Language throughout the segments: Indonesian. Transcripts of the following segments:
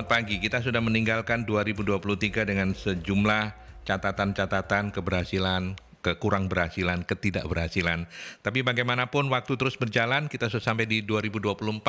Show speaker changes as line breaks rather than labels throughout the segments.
selamat pagi. Kita sudah meninggalkan 2023 dengan sejumlah catatan-catatan keberhasilan, kekurang berhasilan, ketidakberhasilan. Tapi bagaimanapun waktu terus berjalan, kita sudah sampai di 2024,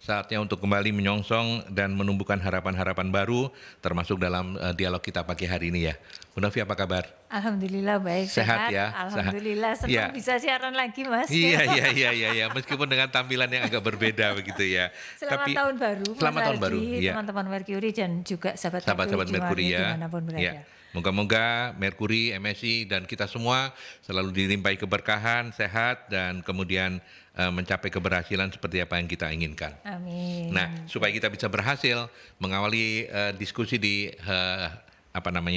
saatnya untuk kembali menyongsong dan menumbuhkan harapan-harapan baru, termasuk dalam dialog kita pagi hari ini ya. Bu Novi, apa kabar?
Alhamdulillah baik,
Sehat ya?
Alhamdulillah, senang
ya.
bisa siaran lagi Mas.
Iya, meskipun dengan tampilan yang agak berbeda begitu ya.
Selamat tahun baru
Selamat tahun baru, ya.
teman-teman Mercury dan juga
sahabat-sahabat Mercury ya.
Dimanapun berada.
Ya. Moga-moga Mercury, MSI dan kita semua selalu dilimpahi keberkahan, sehat dan kemudian mencapai keberhasilan seperti apa yang kita inginkan.
Amin.
Nah, supaya kita bisa berhasil mengawali diskusi di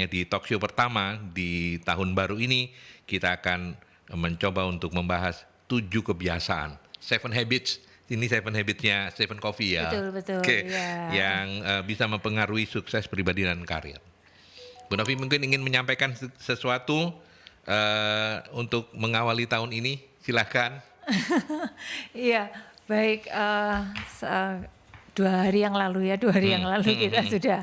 di talk show pertama di tahun baru ini, kita akan mencoba untuk membahas 7 kebiasaan, 7 habits. Ini 7 habits-nya Stephen Covey ya.
Betul. Ya.
Yang bisa mempengaruhi sukses pribadi dan karir. Bu Novi mungkin ingin menyampaikan sesuatu untuk mengawali tahun ini, silakan.
Iya, baik. 2 hari yang lalu kita sudah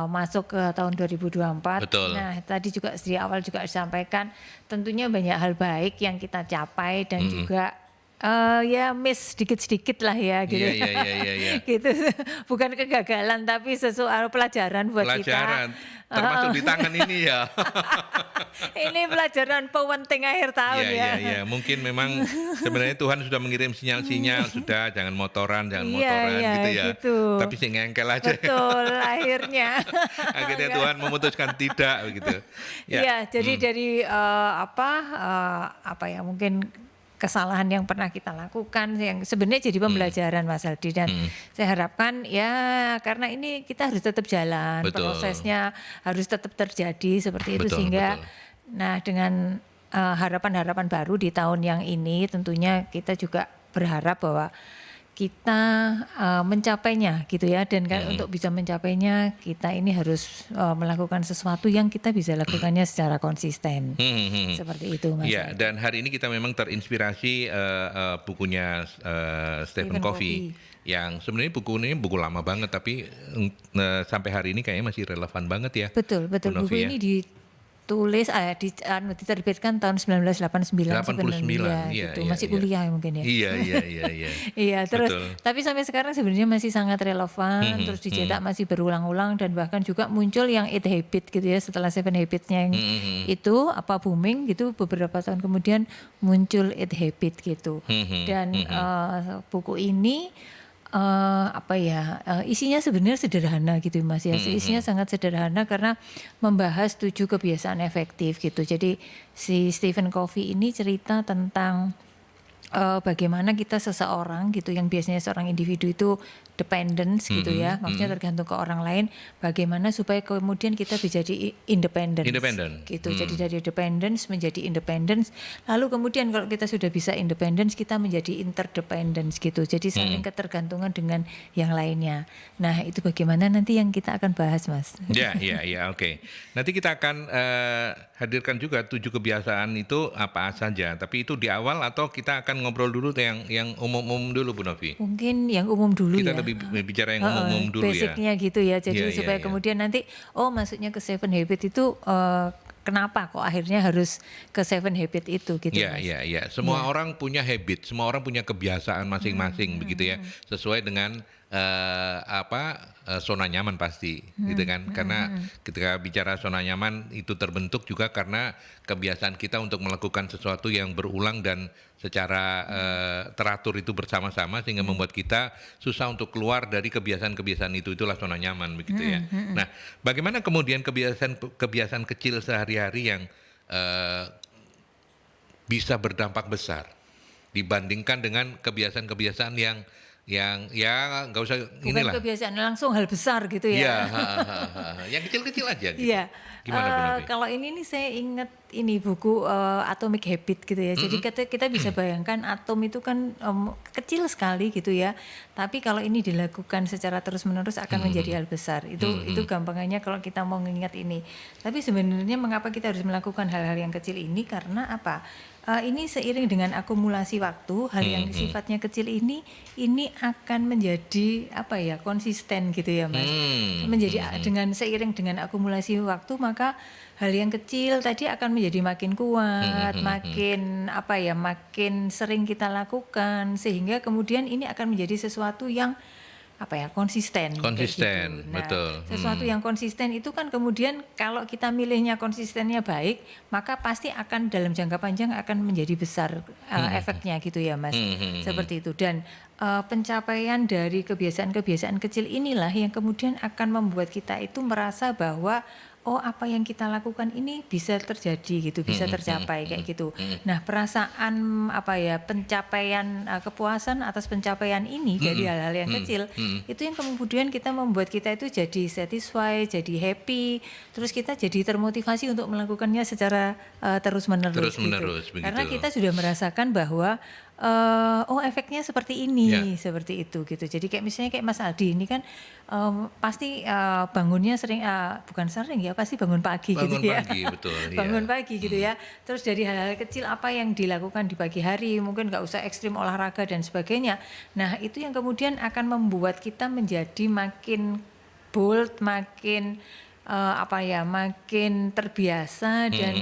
masuk ke tahun 2024.
Betul.
Nah, tadi juga di awal juga disampaikan, tentunya banyak hal baik yang kita capai dan juga ya miss sedikit-sedikit lah ya gitu.
Iya.
Gitu. Bukan kegagalan tapi sesuatu pelajaran buat kita.
Termasuk di tangan ini ya.
Ini pelajaran penting akhir tahun ya.
Iya. Mungkin memang sebenarnya Tuhan sudah mengirim sinyal-sinyal, sudah jangan motoran gitu ya.
Gitu.
Tapi sih ngengkel aja.
Betul, akhirnya.
Akhirnya Tuhan memutuskan tidak begitu.
Iya, jadi dari mungkin kesalahan yang pernah kita lakukan yang sebenarnya jadi pembelajaran Mas Aldi, dan saya harapkan ya karena ini kita harus tetap jalan, prosesnya harus tetap terjadi seperti itu sehingga nah dengan harapan-harapan baru di tahun yang ini tentunya kita juga berharap bahwa kita mencapainya gitu ya, dan untuk bisa mencapainya kita ini harus melakukan sesuatu yang kita bisa lakukannya secara konsisten. Seperti itu Mas.
Iya, dan hari ini kita memang terinspirasi bukunya Stephen Covey yang sebenarnya buku ini buku lama banget tapi sampai hari ini kayaknya masih relevan banget ya.
Betul. Buku ini ditulis diterbitkan tahun 1989 sebenarnya gitu. Masih kuliah mungkin ya.
Iya.
Iya, terus tapi sampai sekarang sebenarnya masih sangat relevan, terus dicetak masih berulang-ulang dan bahkan juga muncul yang 8 Habit gitu ya, setelah 7 Habits-nya yang itu booming gitu, beberapa tahun kemudian muncul 8 Habit gitu. Dan buku ini isinya sebenarnya sederhana gitu Mas ya. Isinya sangat sederhana karena membahas 7 kebiasaan efektif gitu. Jadi si Stephen Covey ini cerita tentang bagaimana kita seseorang gitu, yang biasanya seorang individu itu dependence gitu ya, maksudnya tergantung ke orang lain, bagaimana supaya kemudian kita bisa jadi independence gitu. Jadi dari dependence menjadi independence, lalu kemudian kalau kita sudah bisa independence kita menjadi interdependence gitu, jadi saling ketergantungan dengan yang lainnya. Nah itu bagaimana nanti yang kita akan bahas Mas.
Iya, oke. Nanti kita akan hadirkan juga 7 kebiasaan itu apa saja, tapi itu di awal atau kita akan ngobrol dulu yang umum-umum dulu Bu Novi?
Mungkin yang umum dulu
kita
ya.
Lebih bicara yang umum dulu
basicnya gitu ya. Jadi supaya kemudian nanti masuknya ke 7 Habit itu kenapa kok akhirnya harus ke 7 Habit itu gitu Mas.
Iya. Semua orang punya habit, semua orang punya kebiasaan masing-masing begitu ya. Sesuai dengan zona nyaman pasti gitu kan. Karena ketika bicara zona nyaman itu terbentuk juga karena kebiasaan kita untuk melakukan sesuatu yang berulang dan secara teratur itu bersama-sama sehingga membuat kita susah untuk keluar dari kebiasaan-kebiasaan itu. Itulah zona nyaman begitu ya. Nah, bagaimana kemudian kebiasaan kecil sehari-hari yang bisa berdampak besar dibandingkan dengan kebiasaan-kebiasaan yang ya nggak usah inilah.
Bukan kebiasaan langsung hal besar gitu ya.
Iya, yang kecil-kecil aja gitu.
Iya.
Gimana Bu Novi?
Kalau ini nih saya ingat ini buku Atomic Habit gitu ya. Jadi kita bisa bayangkan atom itu kan kecil sekali gitu ya. Tapi kalau ini dilakukan secara terus-menerus akan menjadi hal besar. Itu gampangannya kalau kita mau mengingat ini. Tapi sebenarnya mengapa kita harus melakukan hal-hal yang kecil ini? Karena apa? ini seiring dengan akumulasi waktu, hal yang sifatnya kecil ini akan menjadi apa ya, konsisten gitu ya Mas. Menjadi dengan seiring dengan akumulasi waktu, maka hal yang kecil tadi akan menjadi makin kuat, makin apa ya, makin sering kita lakukan, sehingga kemudian ini akan menjadi sesuatu yang apa ya, konsisten kayak gitu. Nah,
betul.
sesuatu yang konsisten itu kan kemudian kalau kita milihnya konsistennya baik, maka pasti akan dalam jangka panjang akan menjadi besar efeknya gitu ya Mas. Seperti itu. Dan pencapaian dari kebiasaan-kebiasaan kecil inilah yang kemudian akan membuat kita itu merasa bahwa oh, apa yang kita lakukan ini bisa terjadi gitu, bisa tercapai kayak gitu. Nah, perasaan apa ya, pencapaian kepuasan atas pencapaian ini dari hal-hal yang kecil itu yang kemudian kita membuat kita itu jadi satisfied, jadi happy, terus kita jadi termotivasi untuk melakukannya secara terus-menerus gitu. Karena kita sudah merasakan bahwa oh, efeknya seperti ini, seperti itu gitu. Jadi kayak misalnya kayak Mas Aldi ini kan pasti bangunnya sering, bukan sering ya, pasti bangun pagi gitu ya.
Bangun pagi, betul.
Bangun pagi gitu ya. Terus dari hal-hal kecil apa yang dilakukan di pagi hari, mungkin nggak usah ekstrim olahraga dan sebagainya. Nah, itu yang kemudian akan membuat kita menjadi makin bold, makin apa ya, makin terbiasa dan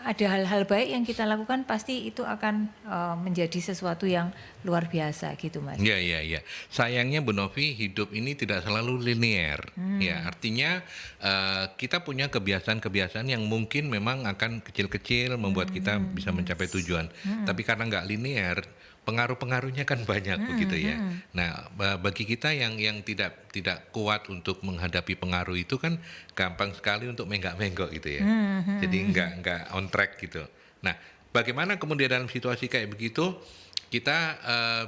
ada hal-hal baik yang kita lakukan pasti itu akan menjadi sesuatu yang luar biasa gitu Mas.
Ya. Sayangnya Bu Novi, hidup ini tidak selalu linear. Ya, artinya kita punya kebiasaan-kebiasaan yang mungkin memang akan kecil-kecil membuat kita bisa mencapai tujuan. Tapi karena nggak linear, pengaruh-pengaruhnya kan banyak begitu ya. Nah, bagi kita yang tidak kuat untuk menghadapi pengaruh itu kan gampang sekali untuk menggak-menggok gitu ya. Jadi nggak on track gitu. Nah, bagaimana kemudian dalam situasi kayak begitu kita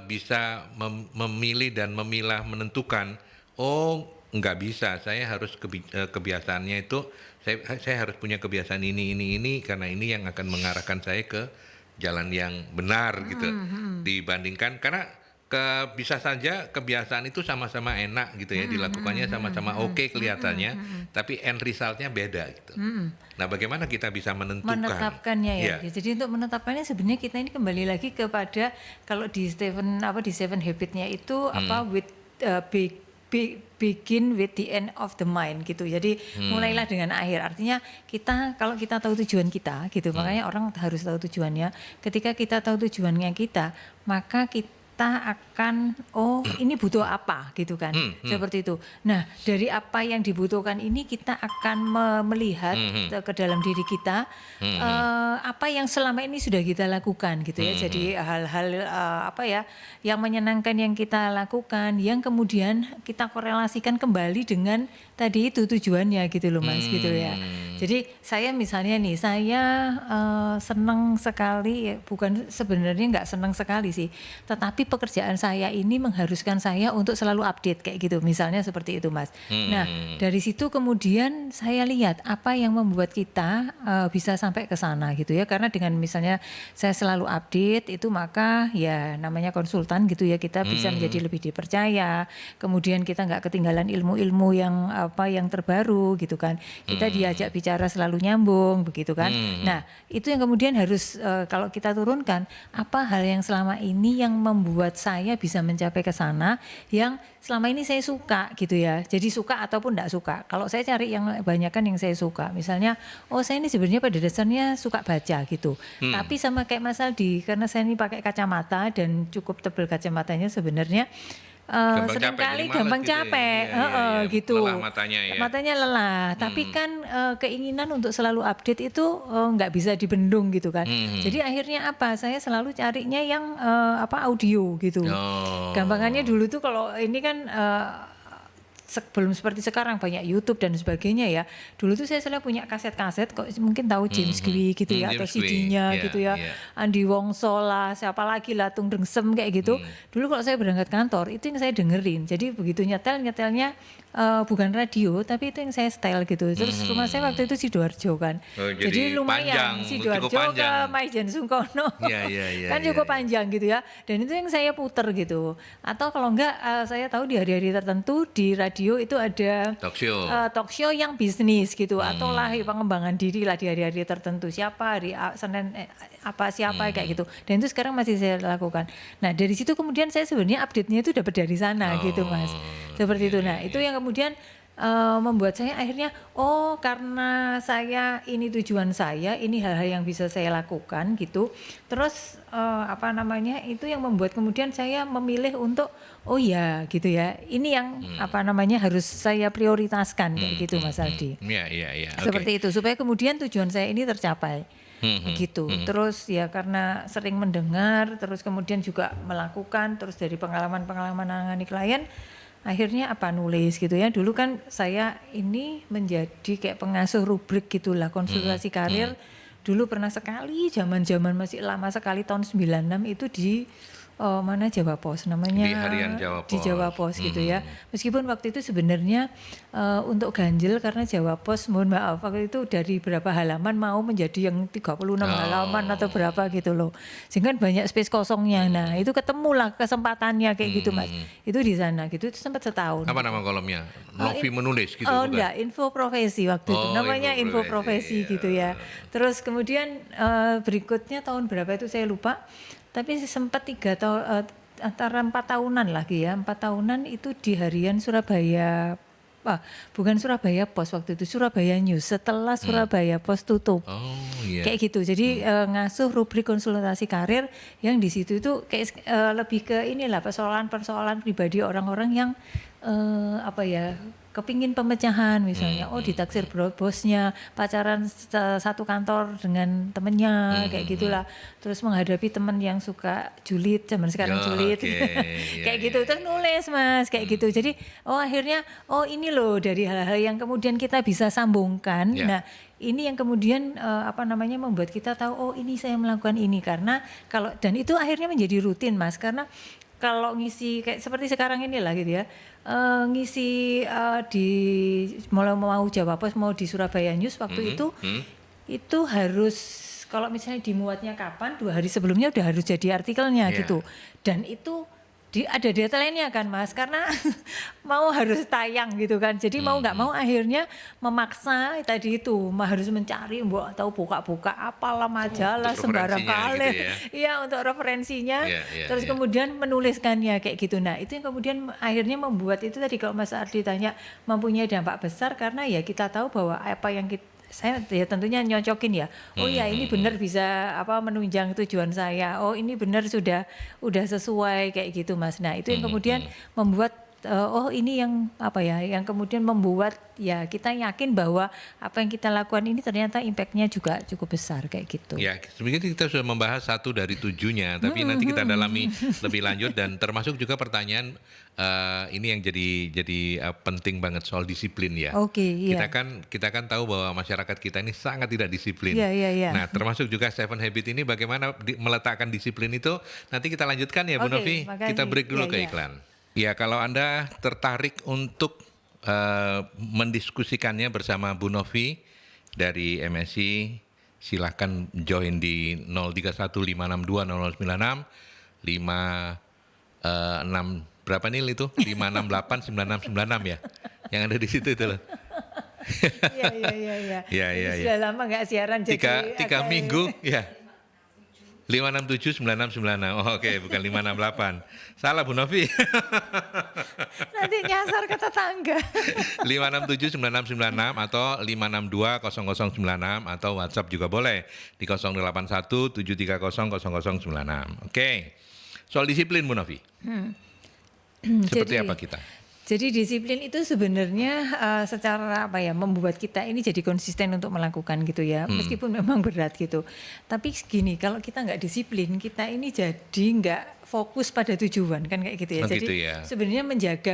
bisa memilih dan memilah, menentukan, oh nggak bisa, saya harus kebiasaannya itu saya harus punya kebiasaan ini karena ini yang akan mengarahkan saya ke jalan yang benar gitu, dibandingkan karena bisa saja kebiasaan itu sama-sama enak gitu ya, dilakukannya sama-sama oke kelihatannya, tapi end resultnya beda gitu. Nah, bagaimana kita bisa menentukannya
ya? Jadi untuk menetapkannya sebenarnya kita ini kembali lagi kepada kalau di Seven Habits-nya itu with begin with the end of the mind gitu. Jadi mulailah dengan akhir. Artinya kalau kita tahu tujuan kita gitu, makanya orang harus tahu tujuannya. Ketika kita tahu tujuannya kita, maka kita akan ini butuh apa gitu kan, seperti itu. Nah, dari apa yang dibutuhkan ini kita akan melihat ke dalam diri kita apa yang selama ini sudah kita lakukan gitu ya. Jadi hal-hal apa ya yang menyenangkan yang kita lakukan, yang kemudian kita korelasikan kembali dengan tadi itu tujuannya gitu loh Mas, gitu ya. Jadi saya misalnya nih, saya senang sekali, bukan sebenarnya nggak senang sekali sih, tetapi pekerjaan saya ini mengharuskan saya untuk selalu update kayak gitu, misalnya seperti itu Mas. Nah, dari situ kemudian saya lihat apa yang membuat kita bisa sampai ke sana gitu ya, karena dengan misalnya saya selalu update itu, maka ya namanya konsultan gitu ya, kita bisa menjadi lebih dipercaya, kemudian kita nggak ketinggalan ilmu-ilmu yang terbaru gitu kan, kita diajak bicara selalu nyambung begitu kan. Nah, itu yang kemudian harus kalau kita turunkan, apa hal yang selama ini yang membuat saya bisa mencapai ke sana, yang selama ini saya suka gitu ya. Jadi suka ataupun enggak suka. Kalau saya cari yang banyakkan yang saya suka. Misalnya, saya ini sebenarnya pada dasarnya suka baca gitu. Tapi sama kayak Mas Aldi, karena saya ini pakai kacamata dan cukup tebal kacamatanya sebenarnya, seringkali gampang capek, gitu.
Lelah
matanya lelah. Tapi kan keinginan untuk selalu update itu nggak bisa dibendung gitu kan. Jadi akhirnya apa? Saya selalu carinya yang audio gitu. Gampangannya dulu tuh kalau ini kan belum seperti sekarang banyak YouTube dan sebagainya ya. Dulu tuh saya selalu punya kaset-kaset, kok mungkin tahu James Gui gitu ya, atau CD-nya gitu ya. Andi Wongso lah, siapa lagi lah, Tung Dengsem kayak gitu. Dulu kalau saya berangkat kantor itu yang saya dengerin. Jadi begitu nyetelnya bukan radio, tapi itu yang saya style gitu. Terus rumah saya waktu itu Sidoarjo kan. Jadi lumayan Sidoarjo ke Maijen Sungkono. Kan cukup panjang gitu ya. Dan itu yang saya puter gitu. Atau kalau enggak saya tahu di hari-hari tertentu di radio radio itu ada talk show yang bisnis gitu, atau lah pengembangan diri lah di hari-hari tertentu, siapa hari Senin siapa kayak gitu. Dan itu sekarang masih saya lakukan. Nah dari situ kemudian saya sebenarnya update-nya itu dapat dari sana gitu Mas, seperti itu. Nah itu yang kemudian membuat saya akhirnya karena saya ini tujuan saya, ini hal-hal yang bisa saya lakukan gitu. Terus itu yang membuat kemudian saya memilih untuk gitu ya, ini yang harus saya prioritaskan kayak gitu Mas Aldi. Seperti itu supaya kemudian tujuan saya ini tercapai. Gitu. Terus ya karena sering mendengar, terus kemudian juga melakukan, terus dari pengalaman-pengalaman menangani klien, akhirnya nulis gitu ya. Dulu kan saya ini menjadi kayak pengasuh rubrik gitulah, konsultasi karir. Dulu pernah sekali, zaman-zaman masih lama sekali, tahun 96 itu di Jawa Pos namanya,
di harian Jawa Pos.
Di Jawa Pos gitu ya. Meskipun waktu itu sebenarnya untuk ganjil karena Jawa Pos, mohon maaf, waktu itu dari berapa halaman mau menjadi yang 36 halaman atau berapa gitu loh. Sehingga banyak space kosongnya. Nah, itu ketemulah kesempatannya kayak gitu Mas. Itu di sana gitu, itu sempat setahun.
Apa nama kolomnya? Novi menulis gitu
enggak, info profesi waktu itu. Namanya info profesi gitu ya. Terus kemudian berikutnya tahun berapa itu saya lupa. Tapi sempat 3 tahun, antara 4 tahunan lagi ya, 4 tahunan itu di harian Surabaya, bukan Surabaya Pos waktu itu, Surabaya News setelah Surabaya Pos tutup. Kayak gitu. Jadi ngasuh rubrik konsultasi karir yang di situ itu kayak lebih ke inilah persoalan-persoalan pribadi orang-orang yang kepingin pemecahan misalnya, ditaksir bosnya, pacaran satu kantor dengan temennya, kayak gitulah. Terus menghadapi teman yang suka julid, zaman sekarang julid, kayak gitu. Terus nulis Mas, kayak gitu. Jadi akhirnya ini loh dari hal-hal yang kemudian kita bisa sambungkan. Nah ini yang kemudian membuat kita tahu ini saya melakukan ini, karena dan itu akhirnya menjadi rutin Mas, karena kalau ngisi kayak seperti sekarang inilah gitu ya, ngisi di mau Jawa Pos mau di Surabaya News waktu itu harus, kalau misalnya dimuatnya kapan, 2 hari sebelumnya udah harus jadi artikelnya gitu. Dan itu ada deadline-nya kan Mas, karena mau harus tayang gitu kan. Jadi mau nggak mau akhirnya memaksa tadi itu harus mencari atau buka-buka apalah majalah sembarang kali gitu ya. Untuk referensinya. Terus kemudian menuliskannya kayak gitu. Nah itu yang kemudian akhirnya membuat itu tadi kalau Mas Ardi tanya mempunyai dampak besar, karena ya kita tahu bahwa apa yang saya ya tentunya nyocokin ya. Ini benar bisa menunjang tujuan saya. Ini benar udah sesuai kayak gitu Mas. Nah, itu yang kemudian membuat ini yang yang kemudian membuat ya kita yakin bahwa apa yang kita lakukan ini ternyata impact-nya juga cukup besar kayak gitu.
Ya, sebenarnya kita sudah membahas 1 dari 7-nya, tapi nanti kita dalami lebih lanjut, dan termasuk juga pertanyaan ini yang jadi penting banget soal disiplin ya. Kita kan tahu bahwa masyarakat kita ini sangat tidak disiplin. Nah, termasuk juga 7 Habit ini bagaimana meletakkan disiplin itu, nanti kita lanjutkan ya Bu Novi. Kita break dulu ke iklan. Ya, kalau Anda tertarik untuk mendiskusikannya bersama Bu Novi dari MSI, silahkan join di 0315620096, 56 berapa nih itu? 5689696 ya. Yang ada di situ itu loh.
Iya. Sudah lama nggak siaran jadi
3 minggu ya. 5679696. Oke, bukan 568. Salah Bu Novi.
Nanti nyasar ke tetangga.
5679696 atau 5620096 atau WhatsApp juga boleh di 0817300096. Oke. Soal disiplin Bu Novi. Seperti apa kita?
Jadi disiplin itu sebenarnya secara membuat kita ini jadi konsisten untuk melakukan gitu ya, meskipun memang berat gitu. Tapi gini, kalau kita nggak disiplin, kita ini jadi nggak fokus pada tujuan kan kayak gitu ya. Jadi sebenarnya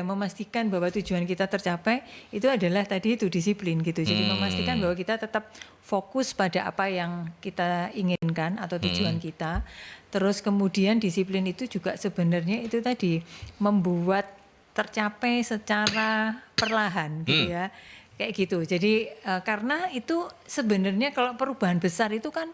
memastikan bahwa tujuan kita tercapai itu adalah tadi itu disiplin gitu. Jadi memastikan bahwa kita tetap fokus pada apa yang kita inginkan atau tujuan kita. Terus kemudian disiplin itu juga sebenarnya itu tadi membuat tercapai secara perlahan gitu ya, kayak gitu. Jadi karena itu sebenarnya kalau perubahan besar itu kan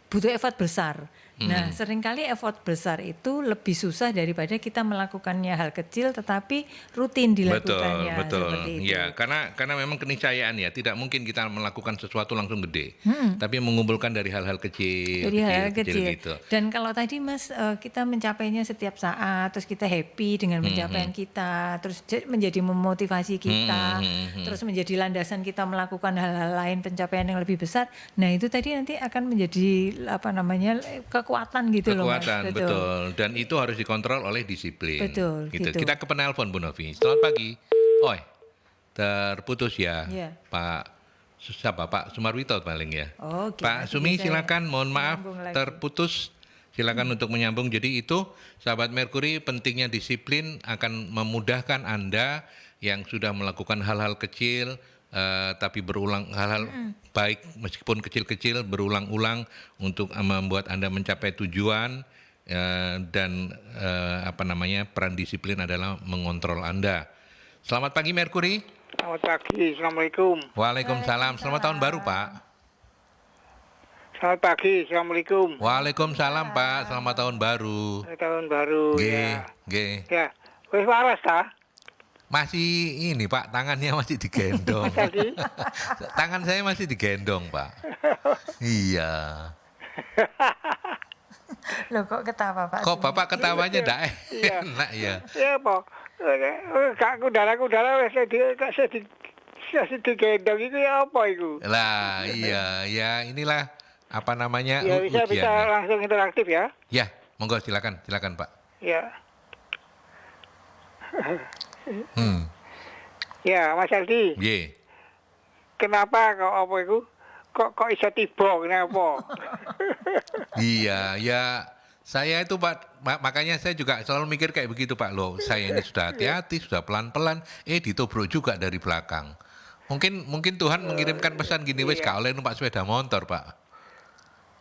butuh effort besar. Nah, seringkali effort besar itu lebih susah daripada kita melakukannya hal kecil tetapi rutin dilakukannya seperti itu.
Ya, karena memang keniscayaan ya, tidak mungkin kita melakukan sesuatu langsung gede, tapi mengumpulkan dari hal-hal kecil,
Dari hal kecil.
gitu.
Dan kalau tadi Mas kita mencapainya setiap saat, terus kita happy dengan pencapaian kita, terus menjadi memotivasi kita, terus menjadi landasan kita melakukan hal-hal lain pencapaian yang lebih besar. Nah, itu tadi nanti akan menjadi kekuatan gitu loh Mas.
Kekuatan, betul. Dan itu harus dikontrol oleh disiplin.
Betul,
gitu.
gitu.
Kita ke penelpon Bu Novi. Selamat pagi. Oi, terputus ya,
Iya.
Pak. Siapa Pak Sumarwito paling ya.
Oh,
Pak Sumi silakan, mohon maaf terputus. Silakan untuk menyambung. Jadi itu sahabat Merkuri, pentingnya disiplin akan memudahkan Anda yang sudah melakukan hal-hal kecil tapi berulang, hal-hal baik meskipun kecil-kecil berulang-ulang untuk membuat Anda mencapai tujuan, dan peran disiplin adalah mengontrol Anda. Selamat pagi Merkuri.
Selamat pagi, Assalamualaikum.
Waalaikumsalam. Selamat tahun baru Pak.
Selamat pagi, Assalamualaikum.
Waalaikumsalam Pak. Selamat tahun baru.
Tahun baru ya. Ya, wis waras ta?
Masih ini Pak, tangannya masih digendong.
Tadi?
Tangan saya masih digendong Pak. Iya.
Loh kok ketawa Pak?
Kok Bapak ketawanya ndak
Iya.
enak ya?
Ya apa? Kak kudara-kudara wis digendong itu ya apa itu?
Lah iya, ya inilah
Ya bisa
ujiannya.
langsung interaktif ya.
Ya, monggo silakan Pak.
Ya.
Hmm.
Ya, Mas Aldi,
Ye.
kenapa kok apa itu? Kok iso tiba kenapa?
Iya, ya saya itu Pak, makanya saya juga selalu mikir kayak begitu Pak. Loh, saya ini sudah hati-hati, sudah pelan-pelan, ditobrok juga dari belakang. Mungkin Tuhan mengirimkan pesan gini, wes gak oleh numpak sepeda motor Pak.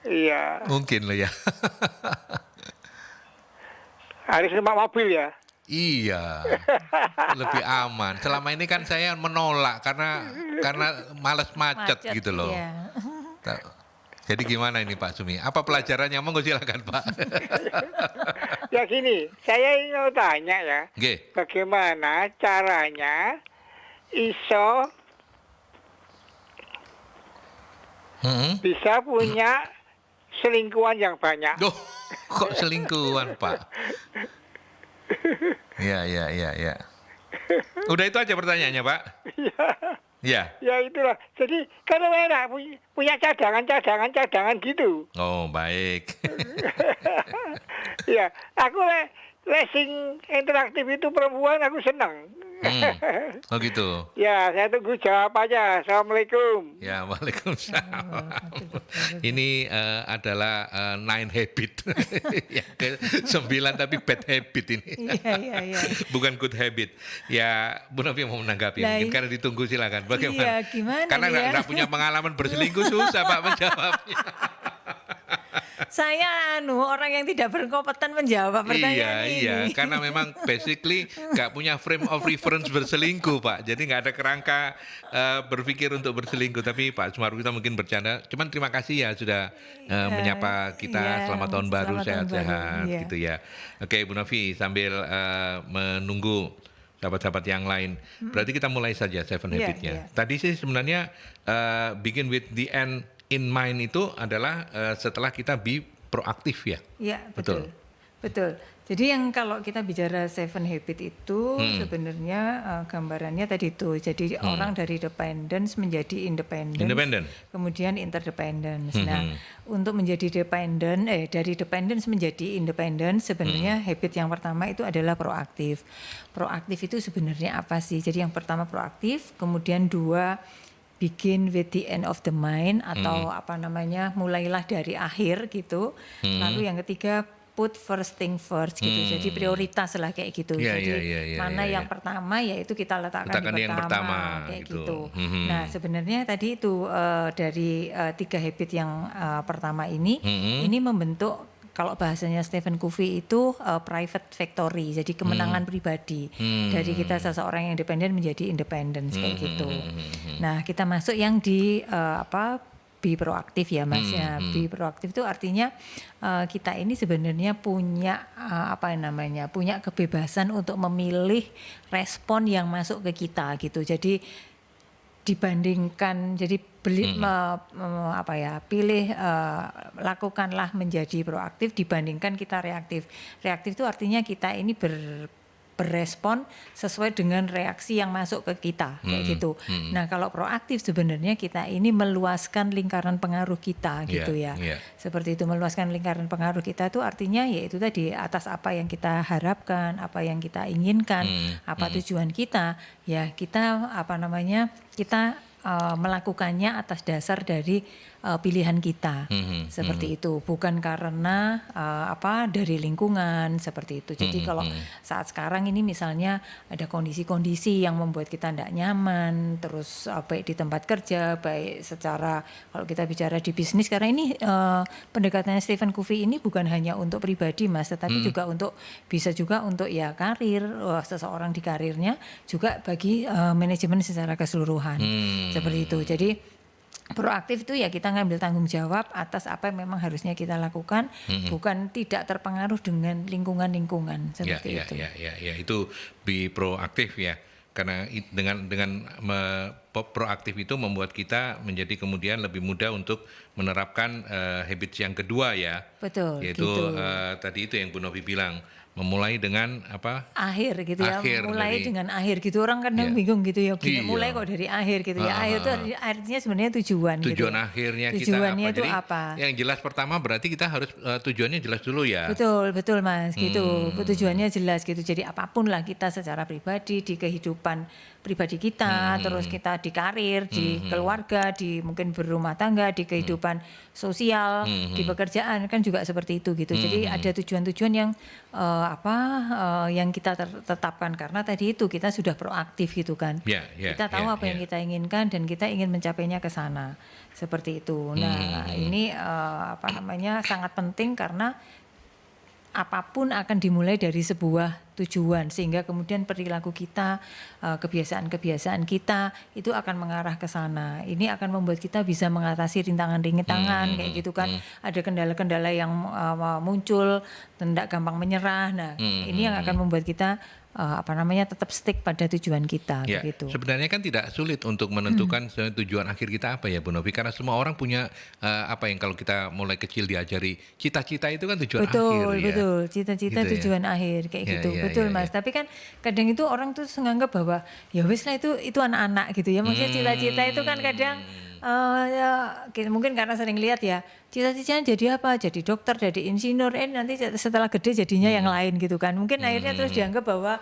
Iya.
Mungkin loh ya.
Harus numpak mobil ya.
Iya, lebih aman. Selama ini kan saya menolak karena malas macet gitu loh.
Iya.
Jadi gimana ini Pak Sumi? Apa pelajarannya? Monggo silakan Pak.
Ya gini, saya ingin tanya ya,
Nggih.
bagaimana caranya iso bisa punya selingkuhan yang banyak?
Duh, kok selingkuhan Pak? Ya. Udah itu aja pertanyaannya Pak. Ya.
Ya itulah. Jadi karena enak punya cadangan gitu.
Oh baik.
Ya, aku racing interaktif itu perempuan aku senang.
Oh gitu.
Ya, saya tunggu jawabannya. Assalamualaikum.
Ya, waalaikumsalam. Ini adalah 9 habit. Yang ke-9 tapi bad habit ini.
Iya.
Bukan good habit. Ya, Bu Novi mau menanggapi.
Lah,
Mungkin karena ditunggu silakan. Bagaimana?
Iya, gimana
Karena
nih ya?
nggak punya pengalaman berselingkuh susah Pak menjawabnya.
Saya orang yang tidak berkompeten menjawab pertanyaan ini.
Iya, karena memang basically nggak punya frame of reference berselingkuh Pak. Jadi nggak ada kerangka berpikir untuk berselingkuh. Tapi Pak Sumarwito mungkin bercanda. Cuman terima kasih ya sudah menyapa kita.
Iya,
Selamat tahun baru,
selamat tahun baru,
sehat-sehat
iya.
gitu ya. Oke Bu Novi, sambil menunggu sahabat-sahabat yang lain. Berarti kita mulai saja Seven
Iya,
Habit-nya.
iya.
Tadi sih sebenarnya begin with the end in mind itu adalah setelah kita be proaktif ya.
Iya, betul. Jadi yang kalau kita bicara seven habit itu sebenarnya gambarannya tadi itu. Jadi orang dari dependence menjadi independent. Kemudian interdependence. Nah, untuk menjadi dari dependence menjadi independent sebenarnya habit yang pertama itu adalah proaktif. Proaktif itu sebenarnya apa sih? Jadi yang pertama proaktif, kemudian dua begin with the end of the mind atau mulailah dari akhir gitu. Lalu yang ketiga put first thing first gitu. Jadi prioritas lah kayak gitu. Jadi yang pertama yaitu kita letakkan
yang pertama
kayak
gitu.
Nah, sebenarnya tadi itu dari 3 habit yang pertama ini membentuk kalau bahasanya Stephen Covey itu private victory, jadi kemenangan pribadi dari kita seseorang yang independen menjadi independence kayak gitu. Nah, kita masuk yang di be proaktif ya Mas ya. Be proaktif itu artinya kita ini sebenarnya punya punya kebebasan untuk memilih respon yang masuk ke kita gitu. Jadi dibandingkan jadi pilih lakukanlah menjadi proaktif dibandingkan kita reaktif. Reaktif itu artinya kita ini berespon sesuai dengan reaksi yang masuk ke kita kayak gitu. Nah, kalau proaktif sebenarnya kita ini meluaskan lingkaran pengaruh kita gitu ya. Seperti itu, meluaskan lingkaran pengaruh kita itu artinya yaitu tadi atas apa yang kita harapkan, apa yang kita inginkan, apa tujuan kita, ya kita kita melakukannya atas dasar dari pilihan kita seperti itu, bukan karena dari lingkungan seperti itu. Jadi kalau saat sekarang ini misalnya ada kondisi-kondisi yang membuat kita tidak nyaman, terus baik di tempat kerja, baik secara kalau kita bicara di bisnis, karena ini pendekatannya Stephen Covey ini bukan hanya untuk pribadi Mas, tetapi juga bisa juga untuk ya karir seseorang di karirnya, juga bagi manajemen secara keseluruhan seperti itu. Jadi proaktif itu ya kita ngambil tanggung jawab atas apa yang memang harusnya kita lakukan, bukan tidak terpengaruh dengan lingkungan seperti itu.
Ya, itu be proaktif ya. Karena dengan proaktif itu membuat kita menjadi kemudian lebih mudah untuk menerapkan habits yang kedua ya.
Betul.
Yaitu
gitu.
Tadi itu yang Bu Novi bilang, memulai dengan
akhir gitu ya, mulai dengan akhir gitu. Orang kadang bingung gitu ya, mulai kok dari akhir gitu ya. Akhir itu artinya sebenarnya tujuan gitu.
Akhirnya
tujuannya
kita
itu apa?
Yang jelas pertama berarti kita harus tujuannya jelas dulu ya.
Betul Mas gitu. Tujuannya jelas gitu. Jadi apapun lah kita secara pribadi di kehidupan pribadi kita, terus kita di karir, di keluarga, di mungkin berumah tangga, di kehidupan sosial, di pekerjaan kan juga seperti itu gitu. Jadi ada tujuan-tujuan yang yang kita tetapkan karena tadi itu kita sudah proaktif gitu kan. Kita tahu apa yang kita inginkan dan kita ingin mencapainya ke sana. Seperti itu. Nah, ini sangat penting karena apapun akan dimulai dari sebuah tujuan sehingga kemudian perilaku kita, kebiasaan-kebiasaan kita itu akan mengarah ke sana. Ini akan membuat kita bisa mengatasi rintangan-rintangan kayak gitu kan. Ada kendala-kendala yang muncul, tidak gampang menyerah. Nah, ini yang akan membuat kita tetap stick pada tujuan kita begitu.
Sebenarnya kan tidak sulit untuk menentukan tujuan akhir kita apa ya Bu Novi, karena semua orang punya yang kalau kita mulai kecil diajari cita-cita itu kan tujuan akhir ya.
Betul, cita-cita
gitu
tujuan akhir kayak gitu. Betul Mas. Tapi kan kadang itu orang tuh menganggap bahwa ya wis lah itu anak-anak gitu ya. Maksudnya cita-cita itu kan kadang mungkin karena sering lihat ya, cita-citanya jadi apa? Jadi dokter, jadi insinyur, nanti setelah gede jadinya yang lain gitu kan. Mungkin akhirnya terus dianggap bahwa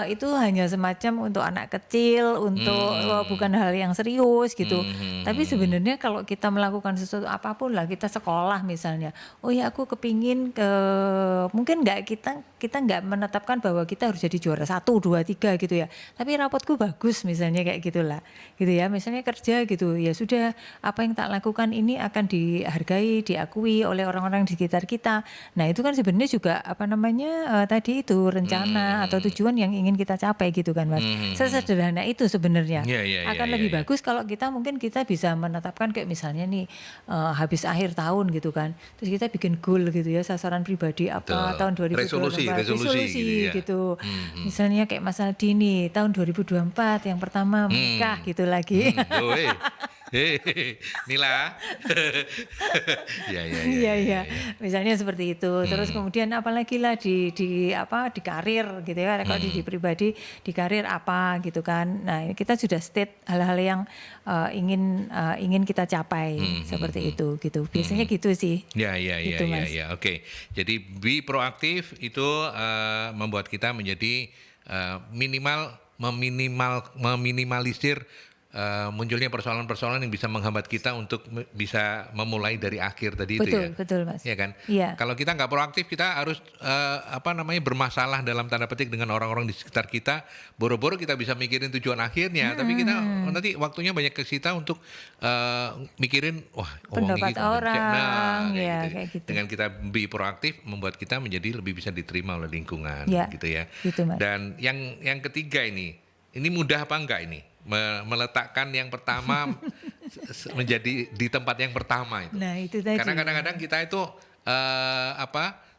itu hanya semacam untuk anak kecil, untuk bukan hal yang serius gitu. Tapi sebenarnya kalau kita melakukan sesuatu apapun lah, kita sekolah misalnya, oh ya aku kepingin mungkin kita nggak menetapkan bahwa kita harus jadi juara 1, 2, 3 gitu ya. Tapi rapotku bagus misalnya kayak gitulah, gitu ya. Misalnya kerja gitu, ya sudah apa yang tak lakukan ini akan dihargai, diakui oleh orang-orang di sekitar kita. Nah itu kan sebenarnya juga tadi itu rencana atau tujuan yang ingin kita capai gitu kan Mas. Sesederhana itu sebenarnya. Akan lebih bagus kalau kita bisa menetapkan kayak misalnya nih habis akhir tahun gitu kan. Terus kita bikin goal gitu ya, sasaran pribadi apa tahun 2024. Resolusi gitu. Misalnya kayak Mas Aldi nih tahun 2024 yang pertama menikah gitu lagi.
Nila.
Iya. Misalnya seperti itu. Terus kemudian apalagi lah di karir gitu ya. Kalau di pribadi di karir apa gitu kan. Nah, kita sudah state hal-hal yang ingin kita capai seperti itu gitu. Biasanya gitu sih.
Iya. Oke. Jadi be proaktif itu membuat kita menjadi meminimalisir munculnya persoalan-persoalan yang bisa menghambat kita untuk bisa memulai dari akhir tadi itu ya.
Betul Mas.
Ya kan?
Iya.
Kalau kita nggak proaktif, kita harus bermasalah dalam tanda petik dengan orang-orang di sekitar kita. Boro-boro kita bisa mikirin tujuan akhirnya, tapi kita nanti waktunya banyak kesita untuk mikirin
pendapat orang, kayak gitu.
Dengan kita be proaktif membuat kita menjadi lebih bisa diterima oleh lingkungan, gitu ya.
Gitu, Mas.
Dan yang ketiga ini mudah apa enggak ini? Meletakkan yang pertama menjadi di tempat yang pertama itu.
Nah itu tadi.
Karena kadang-kadang kita itu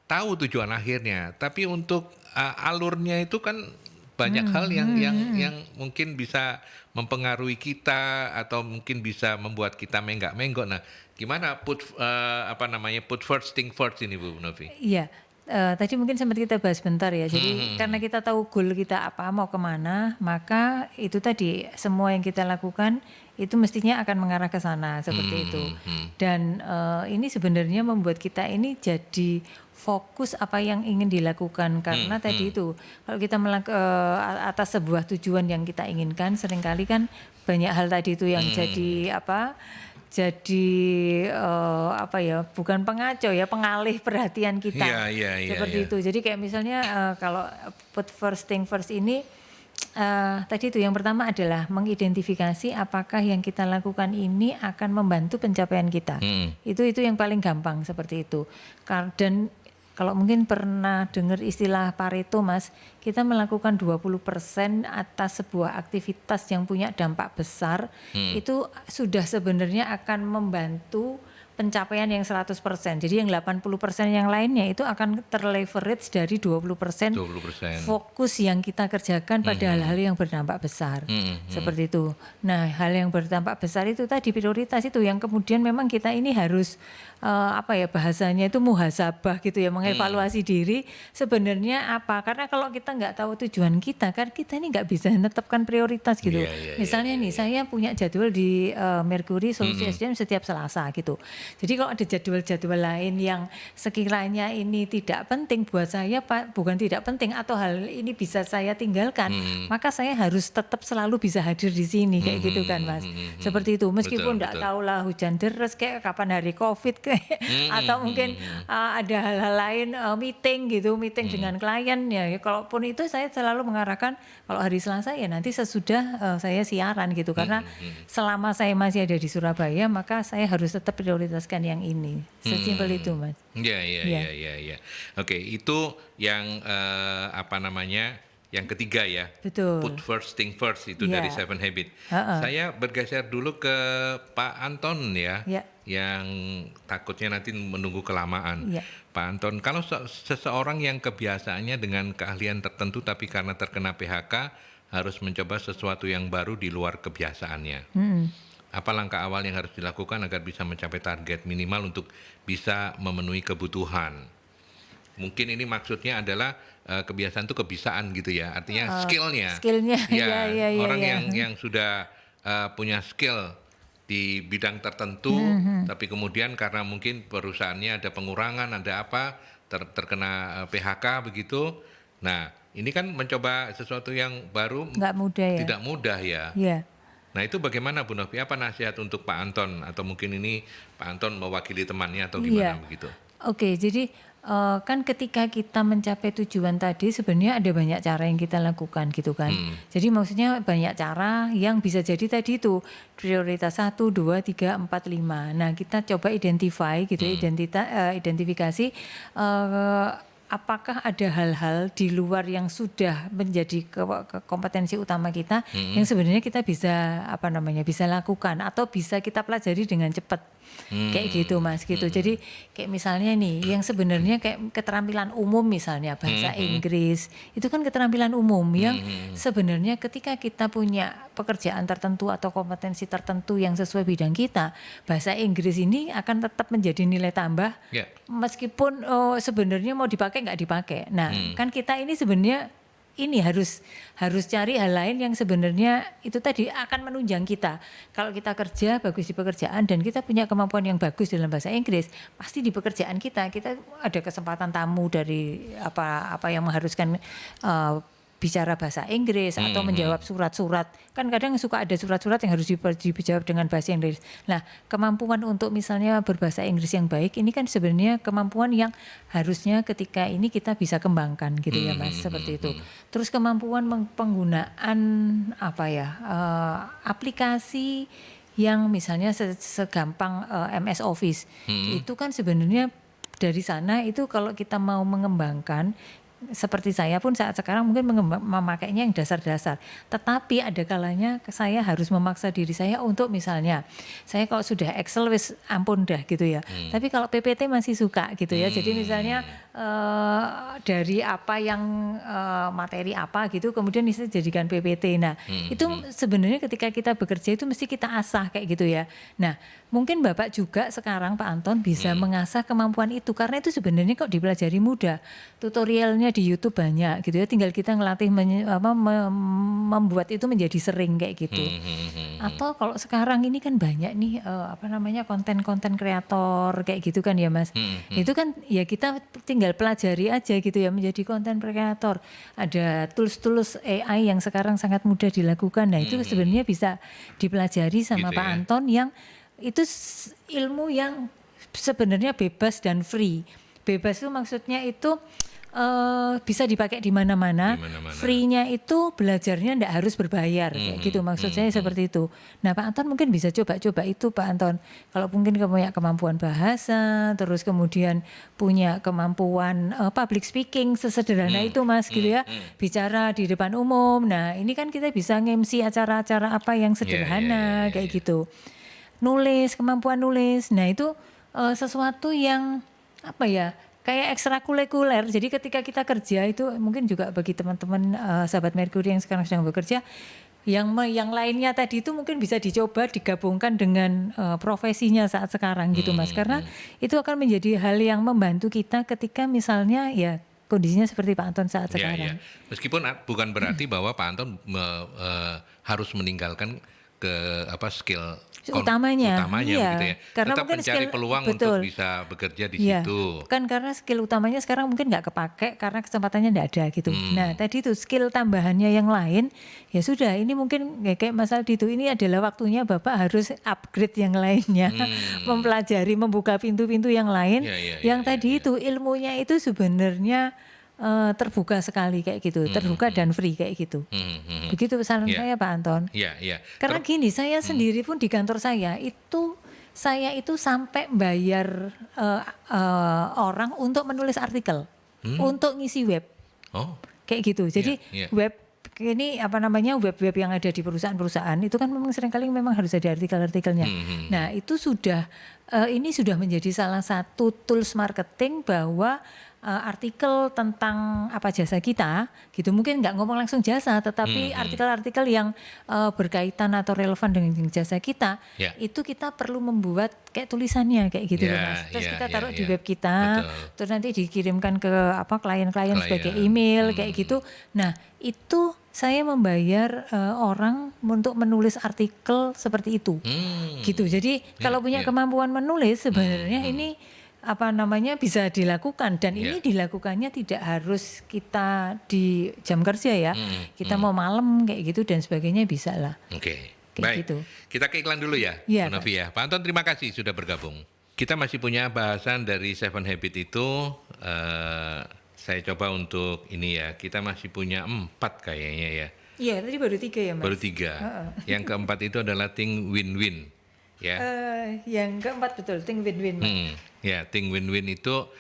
tahu tujuan akhirnya, tapi untuk alurnya itu kan banyak hal yang mungkin bisa mempengaruhi kita atau mungkin bisa membuat kita menggak-menggok. Nah, gimana put first thing first ini Bu Novi?
Iya, tadi mungkin sempat kita bahas bentar ya. Jadi karena kita tahu goal kita apa, mau kemana, maka itu tadi semua yang kita lakukan itu mestinya akan mengarah ke sana seperti itu. Dan ini sebenarnya membuat kita ini jadi fokus apa yang ingin dilakukan karena tadi itu kalau kita atas sebuah tujuan yang kita inginkan seringkali kan banyak hal tadi itu yang jadi bukan pengacau ya, pengalih perhatian kita. Seperti itu. Jadi kayak misalnya kalau put first thing first ini tadi itu yang pertama adalah mengidentifikasi apakah yang kita lakukan ini akan membantu pencapaian kita. Itu yang paling gampang seperti itu. Dan kalau mungkin pernah dengar istilah Pareto Mas, kita melakukan 20% atas sebuah aktivitas yang punya dampak besar, itu sudah sebenarnya akan membantu pencapaian yang 100%. Jadi yang 80% yang lainnya itu akan terleverage dari 20% fokus yang kita kerjakan pada hal-hal yang berdampak besar. Seperti itu. Nah, hal yang berdampak besar itu tadi prioritas itu yang kemudian memang kita ini harus bahasanya itu muhasabah gitu ya, mengevaluasi diri sebenarnya apa. Karena kalau kita nggak tahu tujuan kita kan kita ini nggak bisa menetapkan prioritas gitu. Misalnya nih saya punya jadwal di Mercury Solusi SDM setiap Selasa gitu. Jadi kalau ada jadwal-jadwal lain yang sekiranya ini tidak penting buat saya, bukan tidak penting atau hal ini bisa saya tinggalkan, maka saya harus tetap selalu bisa hadir di sini kayak gitu kan Mas. Seperti itu meskipun nggak tahu lah hujan deras kayak kapan hari Covid atau mungkin ada hal-hal lain meeting dengan klien ya. Kalaupun itu saya selalu mengarahkan kalau hari Selasa ya nanti sesudah saya siaran gitu karena selama saya masih ada di Surabaya maka saya harus tetap prioritaskan yang ini. Sesimpel itu Mas.
Iya. Oke, itu yang yang ketiga ya.
Betul.
Put first thing first itu dari Seven Habits. Saya bergeser dulu ke Pak Anton ya. Yang takutnya nanti menunggu kelamaan. Pak Anton, kalau seseorang yang kebiasaannya dengan keahlian tertentu tapi karena terkena PHK harus mencoba sesuatu yang baru di luar kebiasaannya. Apa langkah awal yang harus dilakukan agar bisa mencapai target minimal untuk bisa memenuhi kebutuhan? Mungkin ini maksudnya adalah kebiasaan itu kebiasaan gitu ya, artinya skillnya. Orang yang sudah punya skill di bidang tertentu, tapi kemudian karena mungkin perusahaannya ada pengurangan, ada apa, terkena PHK begitu. Nah, ini kan mencoba sesuatu yang baru
nggak mudah ya.
Tidak mudah ya. Nah, itu bagaimana Bu Novi? Apa nasihat untuk Pak Anton atau mungkin ini Pak Anton mewakili temannya atau gimana begitu?
Oke, jadi kan ketika kita mencapai tujuan tadi sebenarnya ada banyak cara yang kita lakukan gitu kan. Jadi maksudnya banyak cara yang bisa jadi tadi itu prioritas 1, 2, 3, 4, 5. Nah kita coba identifikasi apakah ada hal-hal di luar yang sudah menjadi kompetensi utama kita yang sebenarnya kita bisa bisa lakukan atau bisa kita pelajari dengan cepat. Kayak gitu Mas gitu. Jadi kayak misalnya nih yang sebenarnya kayak keterampilan umum misalnya bahasa Inggris itu kan keterampilan umum yang sebenarnya ketika kita punya pekerjaan tertentu atau kompetensi tertentu yang sesuai bidang kita, bahasa Inggris ini akan tetap menjadi nilai tambah meskipun sebenarnya mau dipakai nggak dipakai. Nah kan kita ini sebenarnya ini harus cari hal lain yang sebenarnya itu tadi akan menunjang kita. Kalau kita kerja bagus di pekerjaan dan kita punya kemampuan yang bagus dalam bahasa Inggris, pasti di pekerjaan kita ada kesempatan tamu dari apa yang mengharuskan bicara bahasa Inggris atau menjawab surat-surat. Kan kadang suka ada surat-surat yang harus dijawab dengan bahasa Inggris. Nah, kemampuan untuk misalnya berbahasa Inggris yang baik ini kan sebenarnya kemampuan yang harusnya ketika ini kita bisa kembangkan gitu ya Mas, seperti itu. Terus kemampuan penggunaan aplikasi yang misalnya segampang MS Office. Itu kan sebenarnya dari sana itu kalau kita mau mengembangkan seperti saya pun saat sekarang mungkin memakainya yang dasar-dasar. Tetapi ada kalanya saya harus memaksa diri saya untuk misalnya, saya kalau sudah Excel wis ampun dah gitu ya. Tapi kalau PPT masih suka gitu ya. Jadi misalnya dari apa yang materi apa gitu, kemudian bisa jadikan PPT. Nah itu sebenarnya ketika kita bekerja itu mesti kita asah kayak gitu ya. Nah mungkin Bapak juga sekarang Pak Anton bisa mengasah kemampuan itu, karena itu sebenarnya kok dipelajari mudah. Tutorialnya di YouTube banyak gitu ya, tinggal kita ngelatih membuat itu menjadi sering kayak gitu. Atau kalau sekarang ini kan banyak nih konten-konten kreator kayak gitu kan ya Mas. Itu kan ya kita tinggal pelajari aja gitu ya menjadi konten kreator. Ada tools-tools AI yang sekarang sangat mudah dilakukan. Nah itu sebenarnya bisa dipelajari sama
Gitu
Pak
ya.
Anton, yang itu ilmu yang sebenarnya bebas dan free. Bebas itu maksudnya itu bisa dipakai di mana-mana. Free-nya itu belajarnya enggak harus berbayar kayak gitu. Maksud saya seperti itu. Nah, Pak Anton mungkin bisa coba-coba itu Pak Anton. Kalau mungkin punya kemampuan bahasa, terus kemudian punya kemampuan public speaking sesederhana itu Mas gitu ya. Bicara di depan umum. Nah, ini kan kita bisa nge-MC acara-acara apa yang sederhana kayak gitu. Nulis, kemampuan nulis. Nah, itu sesuatu yang apa ya? Kayak ekstrakurikuler. Jadi ketika kita kerja itu mungkin juga bagi teman-teman sahabat Mercury yang sekarang sedang bekerja, yang lainnya tadi itu mungkin bisa dicoba digabungkan dengan profesinya saat sekarang gitu Mas. Karena itu akan menjadi hal yang membantu kita ketika misalnya ya kondisinya seperti Pak Anton saat sekarang.
Meskipun bukan berarti bahwa Pak Anton harus meninggalkan skill utamanya
iya.
gitu ya.
Karena
tetap
mungkin
mencari peluang untuk bisa bekerja di situ.
Kan karena skill utamanya sekarang mungkin nggak kepake karena kesempatannya nggak ada gitu. Nah tadi itu skill tambahannya yang lain ya sudah, ini mungkin kayak Mas Aldi itu, ini adalah waktunya Bapak harus upgrade yang lainnya, mempelajari, membuka pintu-pintu yang lain. Itu ilmunya itu sebenarnya terbuka sekali kayak gitu, terbuka dan free kayak gitu. Begitu pesan saya Pak Anton. Karena gini, saya sendiri pun di kantor saya itu sampai bayar orang untuk menulis artikel, untuk ngisi web, kayak gitu. Jadi web ini web-web yang ada di perusahaan-perusahaan itu kan memang seringkali memang harus ada artikel-artikelnya. Nah itu ini sudah menjadi salah satu tools marketing bahwa artikel tentang apa jasa kita gitu, mungkin nggak ngomong langsung jasa, tetapi artikel-artikel yang berkaitan atau relevan dengan jasa kita, itu kita perlu membuat kayak tulisannya kayak gitu Mas. Terus kita taruh di web kita, terus nanti dikirimkan ke klien-klien sebagai email kayak gitu. Nah itu saya membayar orang untuk menulis artikel seperti itu, gitu. Jadi kalau punya kemampuan menulis sebenarnya ini bisa dilakukan, dan ini dilakukannya tidak harus kita di jam kerja ya. Kita mau malam kayak gitu dan sebagainya bisa lah.
Baik.
Gitu.
Kita ke iklan dulu ya, Bu Novi ya. Pak Anton terima kasih sudah bergabung. Kita masih punya bahasan dari Seven Habit itu. Saya coba untuk ini ya. Kita masih punya 4 kayaknya ya.
Iya, tadi baru 3 ya Mas.
Baru 3. Yang keempat itu adalah think win-win. Ya.
Yang keempat betul, think win-win.
Ya, think win-win itu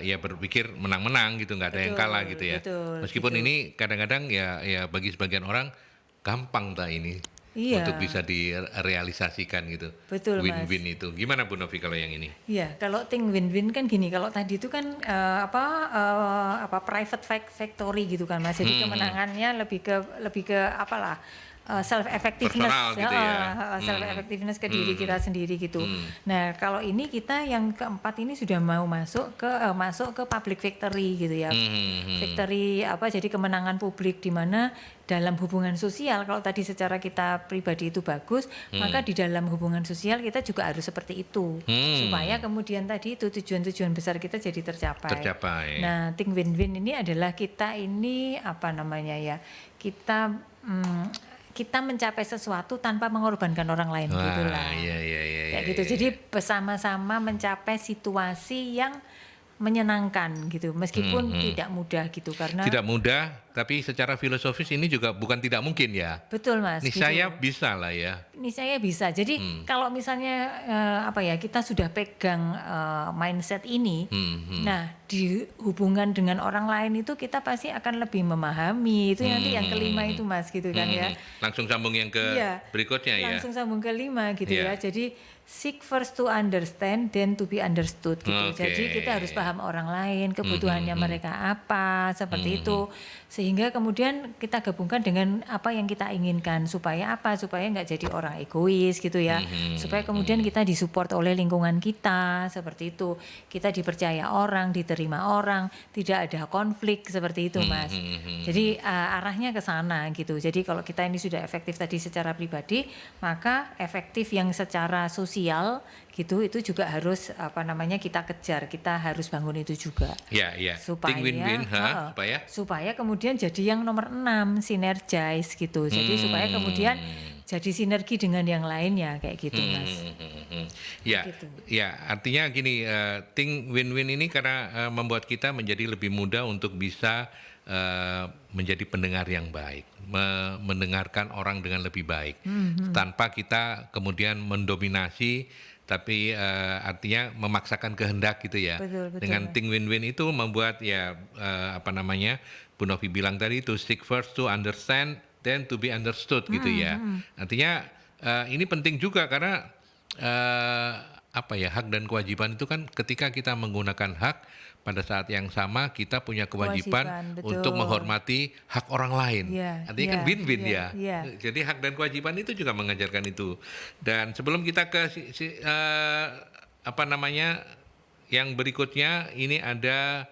ya berpikir menang-menang gitu, nggak ada yang kalah gitu ya. Meskipun ini kadang-kadang ya bagi sebagian orang gampang ini untuk bisa direalisasikan gitu.
Betul,
win-win Mas. Itu. Gimana Bu Novi kalau yang ini?
Iya, kalau think win-win kan gini, kalau tadi itu kan private factory gitu kan Mas. Jadi kemenangannya lebih ke apalah, self effectiveness
gitu ya.
Self effectiveness ke diri kita sendiri gitu. Nah, kalau ini kita yang keempat ini sudah mau masuk ke public victory gitu ya. Victory jadi kemenangan publik, di mana dalam hubungan sosial, kalau tadi secara kita pribadi itu bagus, maka di dalam hubungan sosial kita juga harus seperti itu, supaya kemudian tadi itu tujuan-tujuan besar kita jadi tercapai. Nah, think win-win ini adalah kita ini kita mencapai sesuatu tanpa mengorbankan orang lain gitu lah. Kayak gitu. Jadi bersama-sama mencapai situasi yang menyenangkan gitu, meskipun tidak mudah gitu, karena
tidak mudah, tapi secara filosofis ini juga bukan tidak mungkin ya.
Betul Mas.
Ini
gitu.
saya bisa lah ya.
Ini saya bisa. Jadi kalau misalnya kita sudah pegang mindset ini, nah di hubungan dengan orang lain itu kita pasti akan lebih memahami. Itu nanti yang kelima itu Mas gitu kan ya.
Langsung sambung yang ke berikutnya ya.
Langsung sambung ke 5 gitu
Iya.
ya. Jadi seek first to understand, then to be understood gitu.
Oke.
Jadi kita harus paham orang lain, kebutuhannya mereka apa, seperti itu. Sehingga kemudian kita gabungkan dengan apa yang kita inginkan. Supaya apa? Supaya nggak jadi orang egois gitu ya. Supaya kemudian kita disupport oleh lingkungan kita, seperti itu. Kita dipercaya orang, diterima orang, tidak ada konflik seperti itu Mas. Jadi arahnya ke sana gitu. Jadi kalau kita ini sudah efektif tadi secara pribadi, maka efektif yang secara sosial gitu itu juga harus kita kejar, kita harus bangun itu juga.
Ya.
Supaya
Think win-win,
supaya kemudian jadi yang nomor 6 sinergize gitu. Jadi supaya kemudian jadi sinergi dengan yang lainnya kayak gitu Mas.
Ya,
Gitu.
ya artinya gini, think win-win ini karena membuat kita menjadi lebih mudah untuk bisa menjadi pendengar yang baik, mendengarkan orang dengan lebih baik, tanpa kita kemudian mendominasi, tapi artinya memaksakan kehendak gitu ya.
Betul,
Dengan think win-win itu membuat Bu Novi bilang tadi itu seek first to understand, then to be understood gitu ya. Artinya ini penting juga karena hak dan kewajiban itu kan ketika kita menggunakan hak pada saat yang sama kita punya kewajiban
Betul.
untuk menghormati hak orang lain. Artinya kan win-win ya. Jadi hak dan kewajiban itu juga mengajarkan itu. Dan sebelum kita ke yang berikutnya ini ada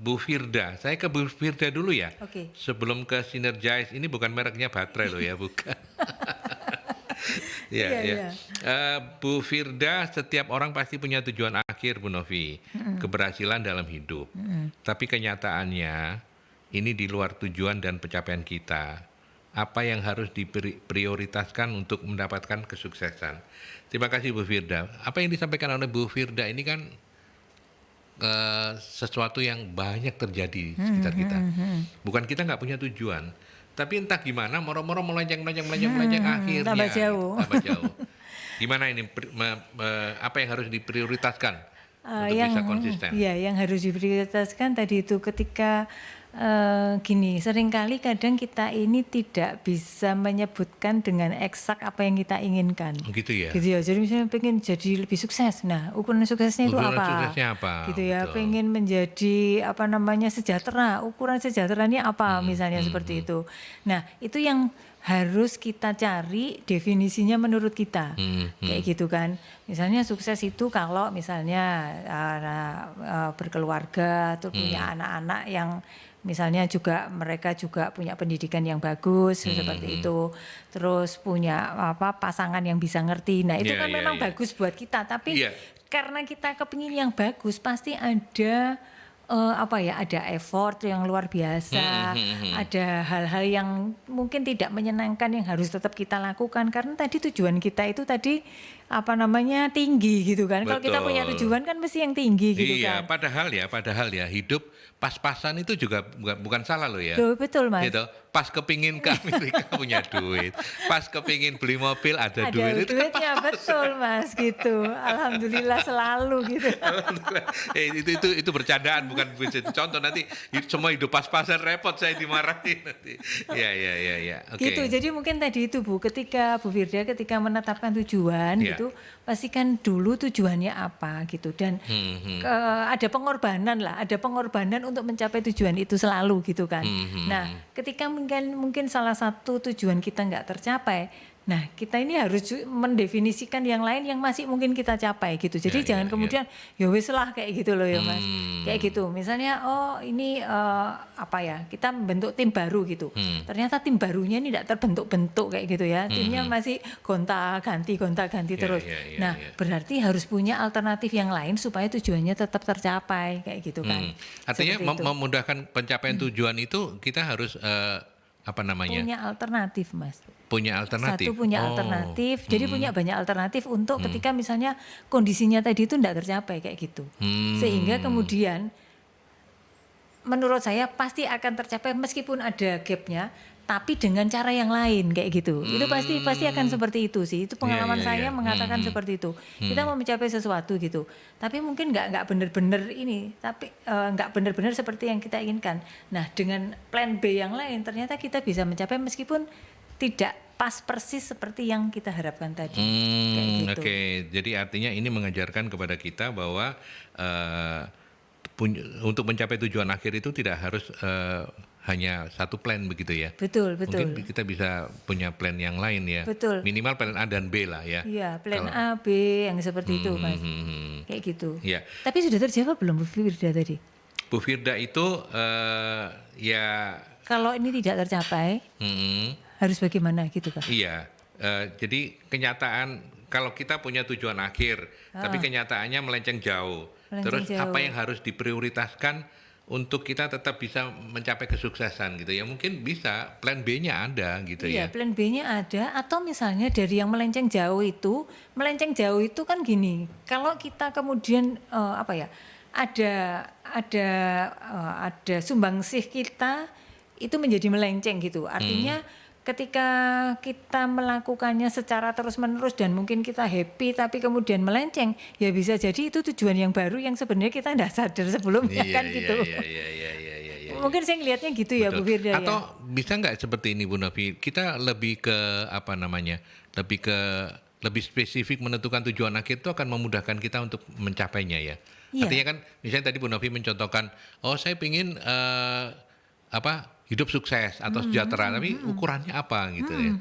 Bu Firda. Saya ke Bu Firda dulu ya.
Oke.
Sebelum ke Synergize, ini bukan mereknya baterai loh ya, bukan. Ya. Bu Firda, setiap orang pasti punya tujuan akhir, Bu Novi, keberhasilan dalam hidup. Tapi kenyataannya ini di luar tujuan dan pencapaian kita. Apa yang harus diprioritaskan untuk mendapatkan kesuksesan? Terima kasih Bu Firda. Apa yang disampaikan oleh Bu Firda ini kan sesuatu yang banyak terjadi di sekitar kita. Bukan kita nggak punya tujuan, tapi entah gimana moro-moro melenceng akhirnya
tambah jauh.
Gimana ini apa yang harus diprioritaskan untuk
yang,
bisa konsisten?
Ya, yang harus diprioritaskan tadi itu ketika seringkali kadang kita ini tidak bisa menyebutkan dengan eksak apa yang kita inginkan.
Gitu ya.
Gitu ya. Jadi misalnya pengen jadi lebih sukses. Nah, ukuran suksesnya itu
Suksesnya apa?
Gitu ya.
Betul.
Pengen menjadi sejahtera. Ukuran sejahteranya apa misalnya seperti itu. Nah, itu yang harus kita cari definisinya menurut kita. Kayak gitu kan. Misalnya sukses itu kalau misalnya berkeluarga, terus punya anak-anak yang misalnya juga mereka juga punya pendidikan yang bagus seperti itu, terus punya pasangan yang bisa ngerti. Nah itu memang bagus buat kita, tapi karena kita kepingin yang bagus pasti ada ada effort yang luar biasa, ada hal-hal yang mungkin tidak menyenangkan yang harus tetap kita lakukan karena tadi tujuan kita itu tadi tinggi gitu kan. Kalau kita punya tujuan kan mesti yang tinggi gitu kan.
Iya, padahal ya hidup pas-pasan itu juga bukan salah loh ya.
Betul Mas.
Gitu. Pas kepingin ke Amerika punya duit, pas kepingin beli mobil ada duit. Itu
duitnya
kan
betul Mas gitu. Alhamdulillah selalu gitu.
itu bercandaan bukan contoh nanti semua hidup pas-pasan repot saya dimarahin nanti. Ya. Okay.
Gitu. Jadi mungkin tadi itu Bu, ketika Bu Firda menetapkan tujuan gitu, pastikan dulu tujuannya apa gitu dan ada pengorbanan untuk mencapai tujuan itu selalu gitu kan. Nah, ketika mungkin salah satu tujuan kita nggak tercapai, nah kita ini harus mendefinisikan yang lain yang masih mungkin kita capai gitu. Jadi jangan kemudian ya wis lah kayak gitu loh ya Mas. Kayak gitu. Misalnya kita membentuk tim baru gitu. Ternyata tim barunya ini tidak terbentuk-bentuk kayak gitu ya. Timnya masih gonta-ganti terus. Nah, berarti harus punya alternatif yang lain supaya tujuannya tetap tercapai kayak gitu kan.
Artinya memudahkan pencapaian tujuan itu kita harus
punya alternatif Mas.
Punya alternatif.
Satu punya alternatif, jadi punya banyak alternatif untuk ketika misalnya kondisinya tadi itu tidak tercapai kayak gitu. Sehingga kemudian menurut saya pasti akan tercapai meskipun ada gapnya, tapi dengan cara yang lain kayak gitu. Itu pasti akan seperti itu sih. Itu pengalaman saya mengatakan seperti itu. Kita mau mencapai sesuatu gitu, tapi mungkin nggak benar-benar ini, tapi nggak benar-benar seperti yang kita inginkan. Nah, dengan plan B yang lain ternyata kita bisa mencapai meskipun tidak pas persis seperti yang kita harapkan tadi. Kayak gitu.
Oke, jadi artinya ini mengajarkan kepada kita bahwa untuk mencapai tujuan akhir itu tidak harus hanya satu plan begitu ya.
Betul.
Mungkin kita bisa punya plan yang lain ya.
Betul.
Minimal plan A dan B lah ya.
Iya, plan A, B yang seperti itu, Mas. Kayak gitu.
Ya.
Tapi sudah terjawab belum Bu Firda tadi?
Bu Firda itu ya.
Kalau ini tidak tercapai, harus bagaimana gitu Pak?
Iya. Jadi kenyataan kalau kita punya tujuan akhir, tapi kenyataannya melenceng jauh. Terus apa yang harus diprioritaskan untuk kita tetap bisa mencapai kesuksesan gitu ya? Mungkin bisa plan B-nya ada gitu ya.
Iya, plan B-nya ada, atau misalnya dari yang melenceng jauh itu kan gini, kalau kita kemudian ada sumbangsih kita itu menjadi melenceng gitu. Artinya ketika kita melakukannya secara terus-menerus dan mungkin kita happy tapi kemudian melenceng, ya bisa jadi itu tujuan yang baru yang sebenarnya kita tidak sadar sebelumnya kan gitu. Iya. Mungkin saya ngelihatnya gitu ya Bu Firda.
Atau bisa nggak seperti ini Bu Novi? Kita lebih ke lebih spesifik menentukan tujuan akhir itu akan memudahkan kita untuk mencapainya ya.
Iya.
Artinya kan misalnya tadi Bu Novi mencontohkan, saya pingin hidup sukses atau sejahtera, tapi ukurannya apa gitu ya.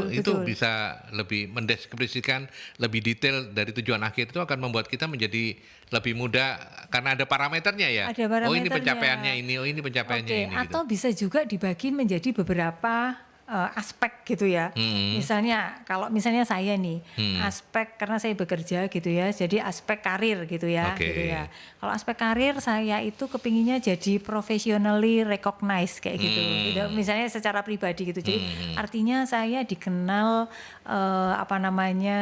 Itu bisa lebih mendeskripsikan lebih detail dari tujuan akhir, itu akan membuat kita menjadi lebih mudah karena ada parameternya ya.
Ada parameternya.
Oh ini pencapaiannya ini, ini pencapaiannya ini.
Atau bisa juga dibagi menjadi beberapa aspek gitu ya. Misalnya kalau misalnya saya nih aspek, karena saya bekerja gitu ya, jadi aspek karir gitu ya. Gitu ya. Kalau aspek karir saya itu kepinginnya jadi professionally recognized kayak gitu. Misalnya secara pribadi gitu. Jadi artinya saya dikenal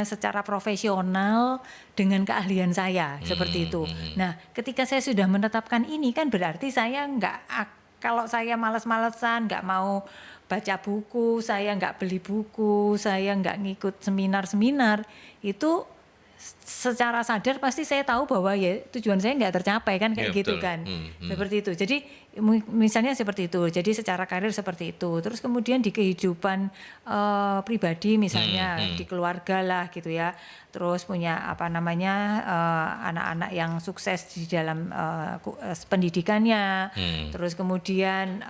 secara profesional dengan keahlian saya seperti itu. Nah, ketika saya sudah menetapkan ini kan berarti saya kalau saya malas-malesan, nggak mau baca buku, saya nggak beli buku, saya nggak ngikut seminar-seminar, itu secara sadar pasti saya tahu bahwa ya tujuan saya nggak tercapai kan kayak gitu kan. Seperti itu. Jadi misalnya seperti itu. Jadi secara karir seperti itu. Terus kemudian di kehidupan pribadi misalnya di keluarga lah gitu ya. Terus punya anak-anak yang sukses di dalam pendidikannya. Terus kemudian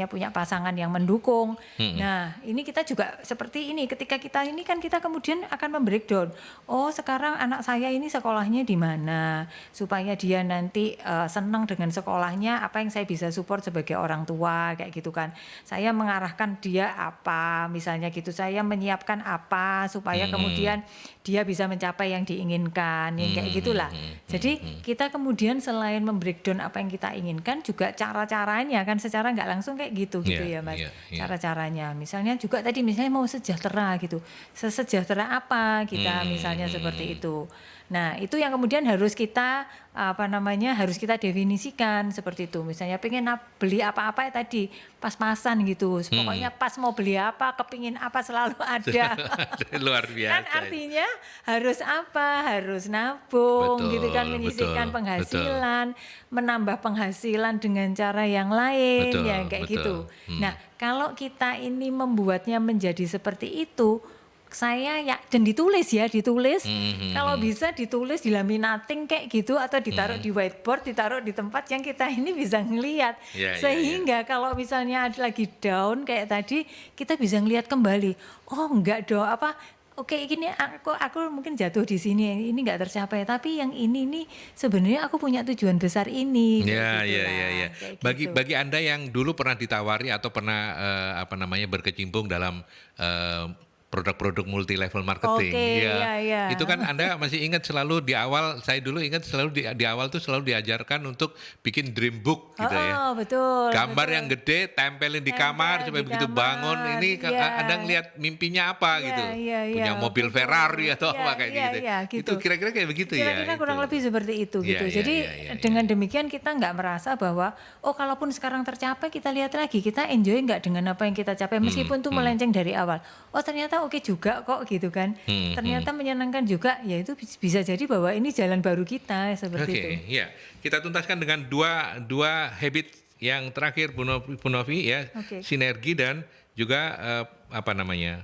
punya pasangan yang mendukung. Nah, ini kita juga seperti ini, ketika kita ini kan kita kemudian akan membreakdown. Oh, sekarang anak saya ini sekolahnya di mana, supaya dia nanti senang dengan sekolahnya, apa yang saya bisa support sebagai orang tua kayak gitu kan. Saya mengarahkan dia apa, misalnya gitu. Saya menyiapkan apa supaya kemudian dia bisa mencapai yang diinginkan, kayak gitulah. Jadi kita kemudian selain membreakdown apa yang kita inginkan, juga cara-caranya kan secara nggak langsung kayak gitu ya Mas. Cara-caranya, misalnya juga tadi misalnya mau sejahtera gitu, sesejahtera apa kita misalnya seperti itu. Nah, itu yang kemudian harus kita harus kita definisikan seperti itu. Misalnya pengen beli apa-apa ya tadi, pas-pasan gitu. Pokoknya pas mau beli apa, kepingin apa selalu ada.
Luar biasa.
Kan artinya harus apa? Harus nabung gitu kan, menyisihkan penghasilan, menambah penghasilan dengan cara yang lain, kayak gitu. Nah, kalau kita ini membuatnya menjadi seperti itu, saya dan ditulis. Kalau bisa ditulis di laminating kayak gitu, atau ditaruh di whiteboard, ditaruh di tempat yang kita ini bisa ngelihat, sehingga kalau misalnya ada lagi down kayak tadi, kita bisa ngelihat kembali. Oh enggak dong, oke, ini aku mungkin jatuh di sini, ini nggak tercapai, tapi yang ini nih sebenarnya aku punya tujuan besar ini.
Iya. Bagi Anda yang dulu pernah ditawari atau pernah berkecimpung dalam produk-produk multi level marketing.
Oke,
Ya.
iya.
Itu kan Anda masih ingat selalu di awal, saya dulu ingat selalu di awal tuh selalu diajarkan untuk bikin dream book gitu ya.
Betul.
Gambar
betul.
yang gede tempelin di
Tempel
kamar supaya
di
begitu
kamar,
bangun ini
iya.
Anda ngelihat mimpinya apa
Iya,
gitu.
iya,
Punya
iya,
mobil
betul.
Ferrari atau
Iya,
apa kayak
iya,
gitu.
iya, gitu.
Itu kira-kira kayak begitu ya.
Kira-kira kurang
itu.
lebih seperti itu
Iya,
gitu.
iya,
Jadi
iya,
dengan demikian kita nggak merasa bahwa kalaupun sekarang tercapai kita lihat lagi kita enjoy nggak dengan apa yang kita capai meskipun tuh melenceng dari awal. Ternyata oke juga kok gitu kan. Ternyata menyenangkan juga. Ya itu bisa jadi bahwa ini jalan baru kita seperti itu.
Oke, ya. Kita tuntaskan dengan dua habit yang terakhir Bu Novi ya,
Oke.
sinergi dan juga apa namanya?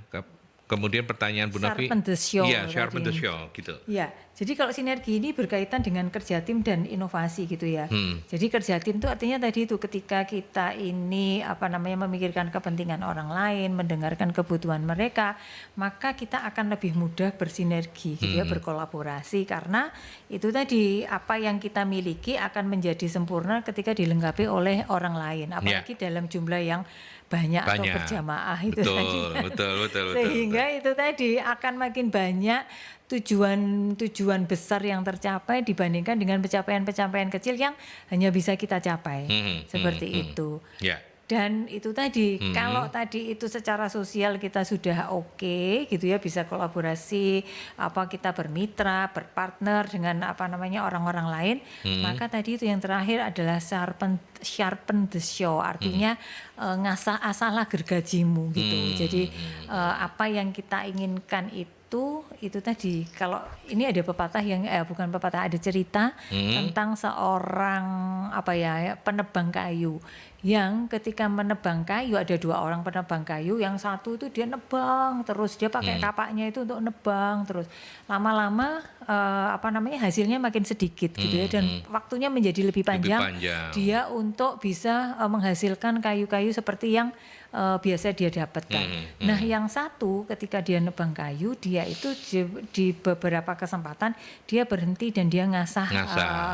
Kemudian pertanyaan Bu Novi.
Sharpen the show
Iya, sharpen the
tadi.
show gitu.
Ya, jadi kalau sinergi ini berkaitan dengan kerja tim dan inovasi gitu ya. Jadi kerja tim itu artinya tadi itu ketika kita ini memikirkan kepentingan orang lain, mendengarkan kebutuhan mereka, maka kita akan lebih mudah bersinergi gitu ya, berkolaborasi karena itu tadi apa yang kita miliki akan menjadi sempurna ketika dilengkapi oleh orang lain, apalagi dalam jumlah yang banyak atau berjamaah itu tadi.
Betul.
Sehingga itu tadi akan makin banyak tujuan besar yang tercapai dibandingkan dengan pencapaian-pencapaian kecil yang hanya bisa kita capai. Seperti itu.
Ya.
Dan itu tadi, kalau tadi itu secara sosial kita sudah oke, gitu ya, bisa kolaborasi, kita bermitra, berpartner dengan orang-orang lain, maka tadi itu yang terakhir adalah sharpen the show, artinya ngasah asalah gergajimu gitu. Jadi apa yang kita inginkan itu tadi, kalau ini ada pepatah yang bukan pepatah, ada cerita tentang seorang penebang kayu yang ketika menebang kayu, ada dua orang penebang kayu, yang satu itu dia nebang terus, dia pakai kapaknya itu untuk nebang terus, lama-lama hasilnya makin sedikit gitu ya, dan waktunya menjadi lebih panjang. Dia untuk bisa menghasilkan kayu-kayu seperti yang biasa dia dapatkan. Nah, yang satu ketika dia nebang kayu, dia itu di beberapa kesempatan dia berhenti dan dia ngasah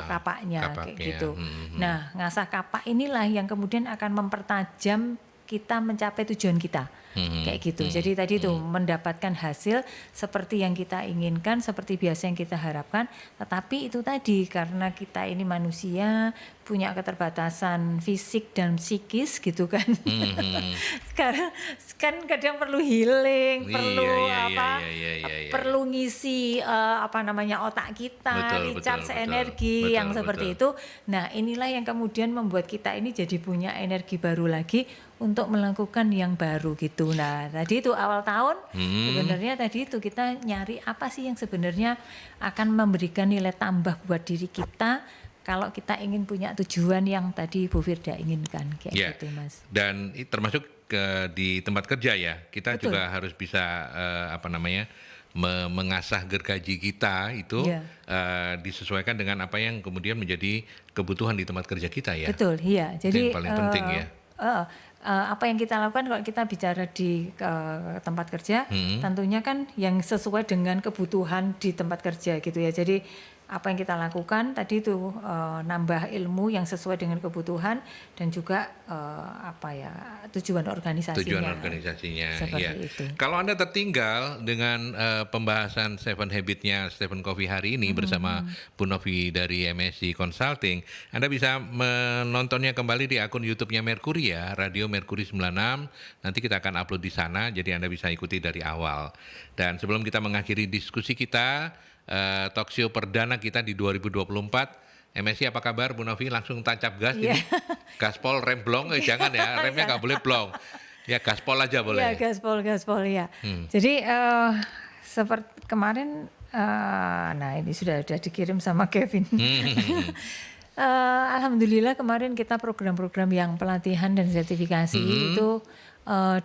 kapaknya kayak gitu. Nah, ngasah kapak inilah yang kemudian akan mempertajam kita mencapai tujuan kita. Kayak gitu. Jadi tadi itu mendapatkan hasil seperti yang kita inginkan, seperti biasa yang kita harapkan, tetapi itu tadi karena kita ini manusia punya keterbatasan fisik dan psikis gitu kan. Sekarang kan kadang perlu healing, perlu ngisi otak kita, recharge energi yang seperti itu. Nah, inilah yang kemudian membuat kita ini jadi punya energi baru lagi untuk melakukan yang baru gitu. Nah, tadi itu awal tahun sebenarnya tadi itu kita nyari apa sih yang sebenarnya akan memberikan nilai tambah buat diri kita kalau kita ingin punya tujuan yang tadi Bu Firda inginkan kayak gitu, Mas.
Dan termasuk di tempat kerja ya, kita juga harus bisa mengasah gergaji kita itu disesuaikan dengan apa yang kemudian menjadi kebutuhan di tempat kerja kita ya.
Betul, iya. Jadi
yang paling penting ya.
Apa yang kita lakukan kalau kita bicara di tempat kerja, tentunya kan yang sesuai dengan kebutuhan di tempat kerja gitu ya. Jadi apa yang kita lakukan tadi itu nambah ilmu yang sesuai dengan kebutuhan dan juga tujuan organisasinya. Seperti itu.
Kalau Anda tertinggal dengan pembahasan Seven Habit-nya Stephen Covey hari ini bersama Bu Novi dari MSC Consulting, Anda bisa menontonnya kembali di akun YouTube-nya Mercury ya, Radio Mercury 96. Nanti kita akan upload di sana, jadi Anda bisa ikuti dari awal. Dan sebelum kita mengakhiri diskusi kita, talk show perdana kita di 2024. MSC apa kabar Bu Novi? Langsung tancap gas ini. Gaspol, rem blong, jangan ya, remnya nggak boleh blong. Ya gaspol aja boleh.
Ya gaspol ya. Jadi seperti kemarin, nah ini sudah dikirim sama Kevin. Alhamdulillah kemarin kita program-program yang pelatihan dan sertifikasi itu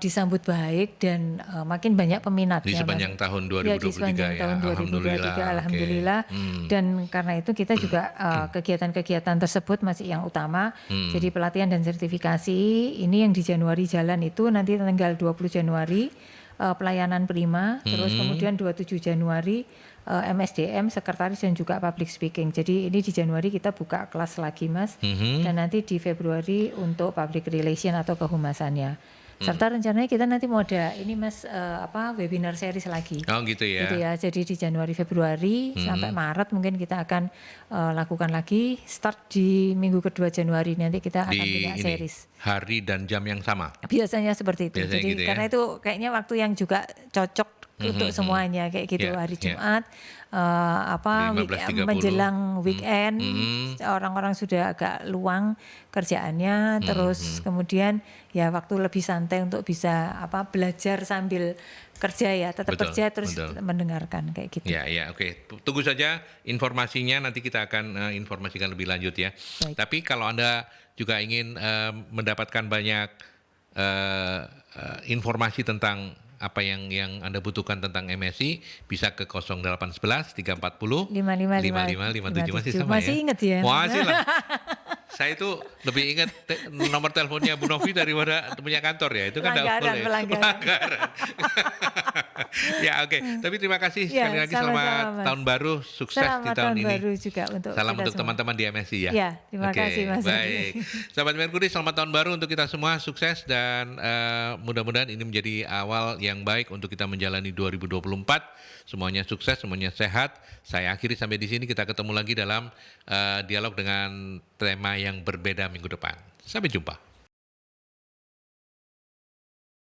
disambut baik dan makin banyak peminat
di sepanjang tahun 2023
di sepanjang tahun 2023 alhamdulillah. Dan karena itu kita juga kegiatan-kegiatan tersebut masih yang utama. Jadi pelatihan dan sertifikasi ini yang di Januari jalan itu nanti tanggal 20 Januari pelayanan prima, terus kemudian 27 Januari MSDM, sekretaris dan juga public speaking. Jadi ini di Januari kita buka kelas lagi, Mas. Dan nanti di Februari untuk public relation atau kehumasannya. Serta rencananya kita nanti mau ada ini Mas webinar series lagi.
Oh gitu ya.
Gitu ya. Jadi di Januari Februari sampai Maret mungkin kita akan lakukan lagi. Start di minggu kedua Januari nanti kita akan punya series.
Hari dan jam yang sama.
Biasanya seperti itu.
Biasanya
Jadi
gitu ya.
karena itu kayaknya waktu yang juga cocok untuk semuanya kayak gitu.
Ya,
Hari
ya.
Jumat
15.30.
menjelang weekend orang-orang sudah agak luang kerjaannya, terus kemudian ya waktu lebih santai untuk bisa belajar sambil kerja ya, tetap
Betul,
kerja terus
betul.
mendengarkan kayak gitu.
Ya, ya, oke. Tunggu saja informasinya, nanti kita akan informasikan lebih lanjut ya.
Baik.
Tapi kalau Anda juga ingin mendapatkan banyak informasi tentang apa yang Anda butuhkan tentang MSI, bisa ke 0811 340 5557. Masih sama
Masih
ya?
ingat ya?
Masih lah. Saya itu lebih ingat nomor teleponnya Bu Novi daripada punya kantor ya. Itu kan nggak boleh. Pelanggaran. Ya oke. Tapi terima kasih sekali lagi, selamat tahun baru, sukses di tahun ini.
Baru juga untuk
salam
kita
untuk
semua.
teman-teman di MSI ya.
Ya, terima kasih Mas.
Baik. Sahabat Merkuri, selamat tahun baru untuk kita semua, sukses dan mudah-mudahan ini menjadi awal yang baik untuk kita menjalani 2024. Semuanya sukses, semuanya sehat. Saya akhiri sampai di sini, kita ketemu lagi dalam dialog dengan tema yang berbeda minggu depan. Sampai jumpa.